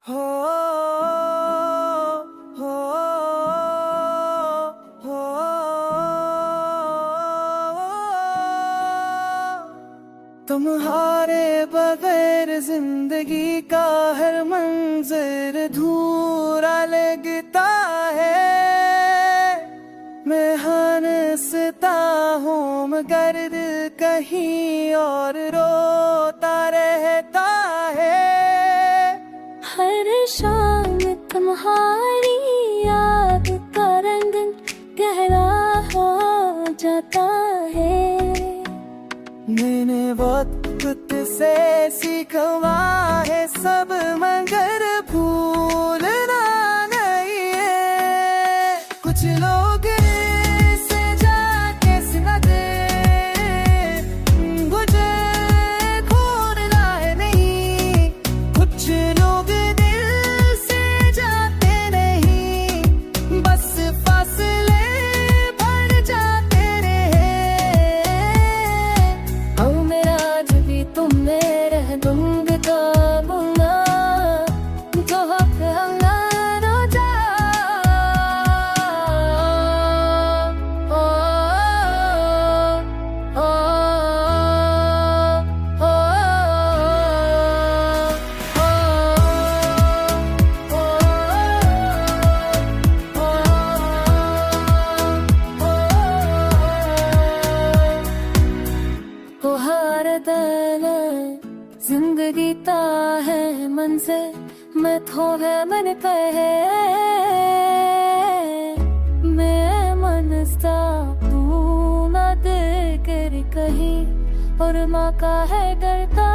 हो हो हो तुम्हारे बगैर जिंदगी का हर मंजर अधूरा लगता है। मैं हंसता हूँ मगर दिल कहीं और रोता रहता है। हर शाम तुम्हारी याद का रंग गहरा हो जाता है। मैंने वक्त से सीखा है सब मगर भूलना नहीं है। कुछ लोग से जाके सिना दे मुझे खोना है नहीं। कुछ लोग दिल से जाते नहीं बस फासले बढ़ जाते रहे। अब मेरा आज भी तुम में रह दूंगा काबूना तो हल्ला रोजा। ओ ओ ओ ओ हार दल जिंदगी ता है मंजिल मैं थो है मन पे है। मैं मनस्ता तू ना दिल कर कहीं और माँ का है डरता।